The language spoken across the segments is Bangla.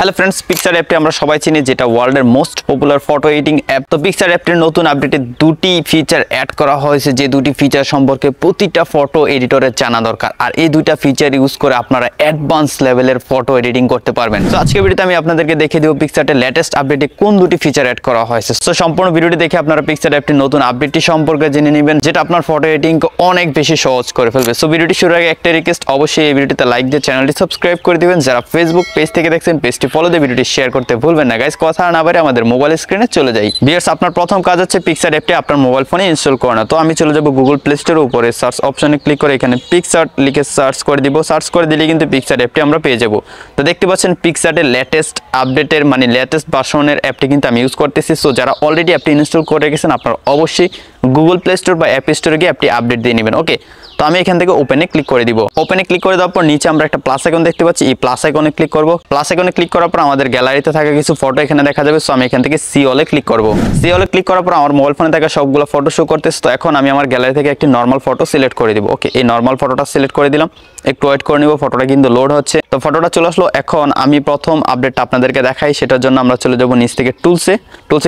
হ্যালো ফ্রেন্ডস, পিকচার অ্যাপটি আমরা সবাই চিনি, যেটা ওয়ার্ল্ডের most popular photo editing app. তো পিকচার অ্যাপটির নতুন আপডেটে দুটি ফিচার অ্যাড করা হয়েছে, যে দুটি ফিচার সম্পর্কে প্রতিটা ফটো এডিটরের জানা দরকার। আর এই দুইটা ফিচার ইউজ করে আপনারা অ্যাডভান্স লেভেলের ফটো এডিটিং করতে পারবেন। তো আজকে ভিডিওতে আমি আপনাদেরকে দেখিয়ে দেবো পিকচারের লেটেস্ট আপডেটে কোন দুটি ফিচার অ্যাড করা হয়েছে। তো সম্পূর্ণ ভিডিওটি দেখে আপনারা পিকচার অ্যাপটির নতুন আপডেটটি সম্পর্কে জেনে নেবেন, যেটা আপনার ফটো এডিটিংকে অনেক বেশি সহজ করে ফেলবে। সো ভিডিওটি শুরুর আগে একটা রিকোয়েস্ট, অবশ্যই এই ভিডিওতে লাইক দিয়ে চ্যানেলটি সাবস্ক্রাইব করে দিবেন। যারা ফেসবুক পেজ থেকে দেখছেন, পেজটি ফলো দিয়ে ভিডিওটি শেয়ার করতে ভুলবেন না। গাইস, কথা না বাইরে আমাদের মোবাইল স্ক্রিনে চলে যাই। ভিউয়ার্স, আপনার প্রথম কাজ হচ্ছে পিকচার অ্যাপটি আপনার মোবাইল ফোনে ইনস্টল করানো। তো আমি চলে যাব গুগল প্লে স্টোরের উপরে, সার্চ অপশনে ক্লিক করে এখানে পিকচার্ট লিখে সার্চ করে দিব। সার্চ করে দিলে কিন্তু পিকচার অ্যাপটি আমরা পেয়ে যাব। তো দেখতে পাচ্ছেন পিকচার্টের লেটেস্ট আপডেটের মানে লেটেস্ট ভার্সনের অ্যাপটি কিন্তু আমি ইউজ করতেছি। সো যারা অলরেডি অ্যাপটি ইনস্টল করে রেখেছেন, আপনারা অবশ্যই গুগল প্লে স্টোর বা অ্যাপ স্টোরে গিয়ে অ্যাপটি আপডেট দিয়ে নেবেন। ওকে, তো আমি এখান থেকে ওপেনে ক্লিক করে দিব। ওপেনে ক্লিক করে দেওয়ার পর নিচে আমরা একটা প্লাস আইকন দেখতে পাচ্ছি, এই প্লাস আইকনে ক্লিক করব। প্লাস আইকনে ক্লিক করার পর আমাদের গ্যালারিতে থাকা কিছু ফটো এখানে দেখা যাবে। সো আমি এখান থেকে সি অলে ক্লিক করব। সি অলে ক্লিক করার পর আমার মোবাইল ফোনে থাকা সবগুলো ফটো শো করতেছে। তো এখন আমি আমার গ্যালারি থেকে একটি নর্মাল ফটো সিলেক্ট করে দিব। ওকে, এই নর্মাল ফটোটা সিলেক্ট করে দিলাম। একটু ওয়েট করে নিব, ফটোটা কিন্তু লোড হচ্ছে। তো ফটোটা চলে আসলো। এখন আমি প্রথম আপডেটটা আপনাদেরকে দেখাই, সেটার জন্য আমরা চলে যাব নিচ থেকে টুলসে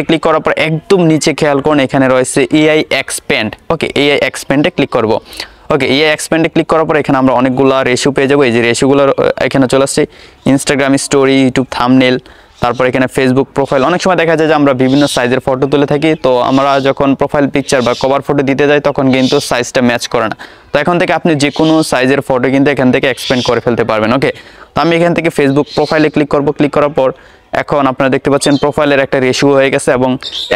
ক্লিক করার পর একদম নিচে খেয়াল করুন, এখানে রয়েছে এআই এক্সপ্যান্ড। ওকে, এআই এক্সপ্যান্ডে ক্লিক করব। ওকে, এআই এক্সপ্যান্ডে ক্লিক করার পর এখানে আমরা অনেকগুলো রেশিও পেয়ে যাবো। এই যে রেশিওগুলো এখানে চলে আসছে, ইনস্টাগ্রাম স্টোরি, ইউটিউব থাম্বনেল, তারপর এখানে ফেসবুক প্রোফাইল। অনেক সময় দেখা যায় যে আমরা বিভিন্ন সাইজের ফটো তুলে থাকি, তো আমরা যখন প্রোফাইল পিকচার বা কভার ফটো দিতে যাই তখন কিন্তু সাইজটা ম্যাচ করে না। তো এখন থেকে আপনি যে কোনো সাইজের ফটো কিন্তু এখান থেকে এক্সপ্যান্ড করে ফেলতে পারবেন। ওকে, তো আমি এখান থেকে ফেসবুক প্রোফাইলে ক্লিক করব। ক্লিক করার পর এখন আপনারা দেখতে পাচ্ছেন প্রোফাইলের একটা রেশিও হয়ে গেছে, এবং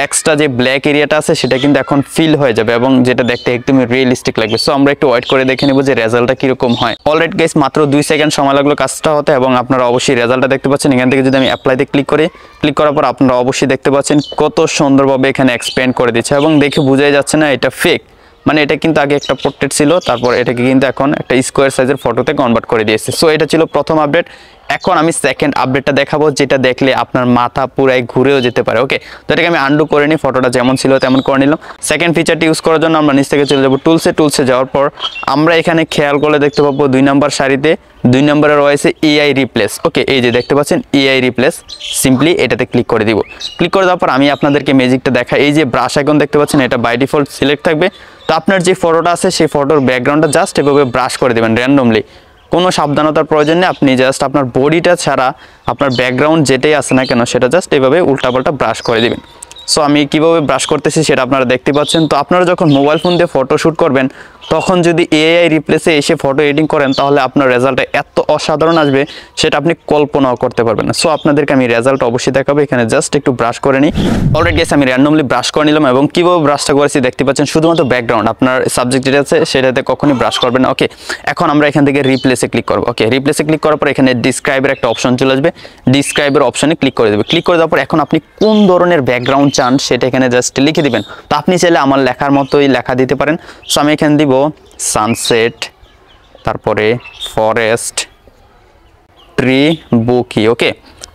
এক্সট্রা যে ব্ল্যাক এরিয়াটা আছে সেটা কিন্তু এখন ফিল হয়ে যাবে, এবং যেটা দেখতে একদমই রিয়েলিস্টিক লাগবে। সো আমরা একটু ওয়েট করে দেখে নেব যে রেজাল্টটা কিরকম হয়। অলরেডি গাইস, মাত্র 2 সেকেন্ড সময় লাগলো কাজটা হতে, এবং আপনারা অবশ্যই রেজাল্টটা দেখতে পাচ্ছেন। এখান থেকে যদি আমি অ্যাপ্লাইতে ক্লিক করি, ক্লিক করার পর আপনারা অবশ্যই দেখতে পাচ্ছেন কত সুন্দরভাবে এখানে এক্সপ্যান্ড করে দিচ্ছে, এবং দেখে বোঝাই যাচ্ছে না এটা ফেক। মানে এটা কিন্তু আগে একটা পোর্ট্রেট ছিল, তারপর এটাকে কিন্তু এখন একটা স্কোয়ার সাইজের ফটোতে কনভার্ট করে দিয়েছে। সো এটা ছিল প্রথম আপডেট। এখন আমি সেকেন্ড আপডেটটা দেখাবো, যেটা দেখলে আপনার মাথা পুরাই ঘুরেও যেতে পারে। ওকে, তো এটাকে আমি আন্ডু করে নিই, ফটোটা যেমন ছিল তেমন করে নিলাম। সেকেন্ড ফিচারটি ইউজ করার জন্য আমরা নিচ থেকে চলে যাবো টুলসে যাওয়ার পর আমরা এখানে খেয়াল করলে দেখতে পাবো 2 নম্বর সারিতে 2 নম্বরে রয়েছে এআই রিপ্লেস। ওকে, এই যে দেখতে পাচ্ছেন এআই রিপ্লেস, সিম্পলি এটাতে ক্লিক করে দিব। ক্লিক করে দেওয়ার পর আমি আপনাদেরকে ম্যাজিকটা দেখাই। এই যে ব্রাশ আইকন দেখতে পাচ্ছেন, এটা বাই ডিফল্ট সিলেক্ট থাকবে। তো আপনার যে ফটোটা আছে সেই ফটোর ব্যাকগ্রাউন্ডটা জাস্ট এভাবে ব্রাশ করে দেবেন র্যান্ডমলি, কোনো সাবধানতার প্রয়োজন নেই। আপনি জাস্ট আপনার বডিটা ছাড়া আপনার ব্যাকগ্রাউন্ড যেটাই আছে না কেন সেটা জাস্ট এভাবে উল্টাপাল্টা ব্রাশ করে দিবেন। সো আমি কিভাবে ব্রাশ করতেছি সেটা আপনারা দেখতে পাচ্ছেন। তো আপনারা যখন মোবাইল ফোন দিয়ে ফটো শ্যুট করবেন, তখন যদি এআই রিপ্লেসে এসে ফটো এডিটিং করেন, তাহলে আপনার রেজাল্টটা এত অসাধারণ আসবে সেটা আপনি কল্পনাও করতে পারবেন না। সো আপনাদেরকে আমি রেজাল্ট অবশ্যই দেখাবো। এখানে জাস্ট একটু ব্রাশ করে নিই। অলরেডি গেছে আমি র্যান্ডমলি ব্রাশ করে নিলাম, এবং কীভাবে ব্রাশটা করেছি দেখতে পাচ্ছেন। শুধুমাত্র ব্যাকগ্রাউন্ড, আপনার সাবজেক্ট যেটা আছে সেটাতে কখনই ব্রাশ করবেন না। ওকে, এখন আমরা এখান থেকে রিপ্লেসে ক্লিক করবো। ওকে, রিপ্লেসে ক্লিক করার পর এখানে ডিসক্রাইবের একটা অপশন চলে আসবে, ডিসক্রাইবের অপশনে ক্লিক করে দেবে। ক্লিক করে দেওয়ার পর এখন আপনি কোন ধরনের ব্যাকগ্রাউন্ড চান সেটা এখানে জাস্ট লিখে দিবেন। তো আপনি চাইলে আমার লেখার মতোই লেখা দিতে পারেন। সো আমি এখানে দিব সানসেট, তারপরে ফরেস্ট, ট্রি, বুকি। ওকে,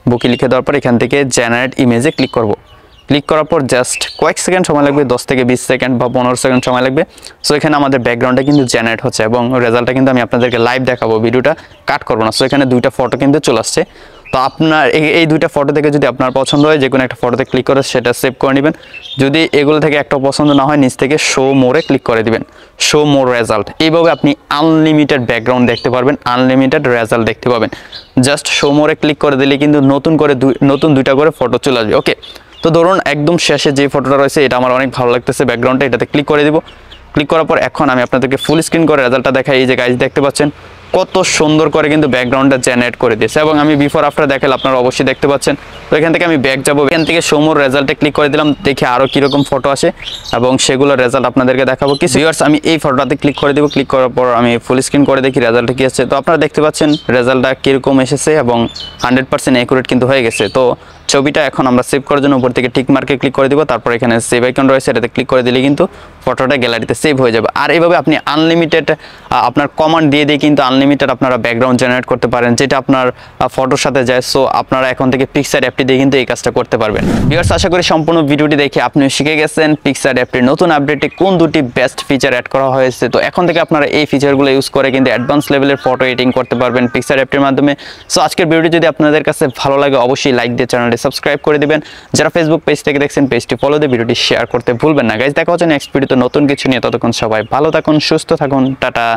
বুকি লিখে দেওয়ার পর এখান থেকে জেনারেট ইমেজে ক্লিক করব। ক্লিক করার পর জাস্ট কয়েক সেকেন্ড সময় লাগবে, 10 থেকে 20 সেকেন্ড বা 15 সেকেন্ড সময় লাগবে। সো এখানে আমাদের ব্যাকগ্রাউন্ডটা কিন্তু জেনারেট হচ্ছে, এবং রেজাল্টটা কিন্তু আমি আপনাদেরকে লাইভ দেখাবো, ভিডিওটা কাট করবো না। সো এখানে 2টা ফটো কিন্তু চলে আসছে। তো আপনার এই 2টা ফটো থেকে যদি আপনার পছন্দ হয়, যে কোনো একটা ফটোতে ক্লিক করে সেটা সেভ করে নেবেন। যদি এগুলো থেকে একটা পছন্দ না হয়, নিচ থেকে শো মোরে ক্লিক করে দিবেন, শো মোর রেজাল্ট। এইভাবে আপনি আনলিমিটেড ব্যাকগ্রাউন্ড দেখতে পারবেন, আনলিমিটেড রেজাল্ট দেখতে পাবেন। জাস্ট শো মোরে ক্লিক করে দিলে কিন্তু নতুন 2টা করে ফটো চলে আসবে। ওকে, তো ধরুন একদম শেষে যে ফটোটা রয়েছে এটা আমার অনেক ভালো লাগতেছে ব্যাকগ্রাউন্ডটা, এটাতে ক্লিক করে দিব। ক্লিক করার পর এখন আমি আপনাদেরকে ফুল স্ক্রিন করে রেজাল্টটা দেখাই। এই যে গাইজ দেখতে পাচ্ছেন কত সুন্দর করে কিন্তু ব্যাকগ্রাউন্ডটা জেনারেট করে দিয়েছে, এবং আমি বিফোর আফটার দেখালে আপনারা অবশ্যই দেখতে পাচ্ছেন। তো এখান থেকে আমি ব্যাক যাবো, এখান থেকে সমুর রেজাল্টে ক্লিক করে দিলাম, দেখি আরও কীরকম ফটো আসে এবং সেগুলোর রেজাল্ট আপনাদেরকে দেখাবো। কিছু ভিউয়ার্স, আমি এই ফটোটাতে ক্লিক করে দেবো। ক্লিক করার পর আমি ফুল স্ক্রিন করে দেখি রেজাল্টটা কী আসছে। তো আপনারা দেখতে পাচ্ছেন রেজাল্টটা কীরকম এসেছে, এবং 100% অ্যাকুরেট কিন্তু হয়ে গেছে। তো ছবিটা এখন আমরা সেভ করার জন্য উপর থেকে টিক মার্কে ক্লিক করে দিব, তারপর এখানে সেভ আইকন রয়েছে, এটাতে ক্লিক করে দিলে কিন্তু ফটোটা গ্যালারিতে সেভ হয়ে যাবে। আর এইভাবে আপনি আনলিমিটেড আপনার কমান্ড দিয়ে কিন্তু আনলিমিটেড আপনারা ব্যাকগ্রাউন্ড জেনারেট করতে পারেন, যেটা আপনার ফটোর সাথে যায়। সো আপনারা এখন থেকে পিক্সার্ট অ্যাপটি দিয়ে কিন্তু এই কাজটা করতে পারবেন। ভিউয়ার্স, আশা করি সম্পূর্ণ ভিডিওটি দেখে আপনিও শিখে গেছেন পিক্সার্ট অ্যাপটির নতুন আপডেটে কোন দুটি বেস্ট ফিচার অ্যাড করা হয়েছে। তো এখন থেকে আপনারা এই ফিচারগুলো ইউজ করে কিন্তু অ্যাডভান্স লেভেলের ফটো এডিটিং করতে পারবেন পিক্সার্ট অ্যাপটির মাধ্যমে। সো আজকের ভিডিওটি যদি আপনাদের কাছে ভালো লাগে অবশ্যই লাইক দিয়ে চ্যানেলটি সাবস্ক্রাইব করে দিবেন। যারা ফেসবুক পেজ থেকে দেখছেন পেজটি ফলো দিয়ে ভিডিওটি শেয়ার করতে ভুলবেন না। গাইজ, দেখা হচ্ছে নেক্সট ভিডিওতে নতুন কিছু নিয়ে। ততক্ষণ সবাই ভালো থাকুন, সুস্থ থাকুন, টাটা।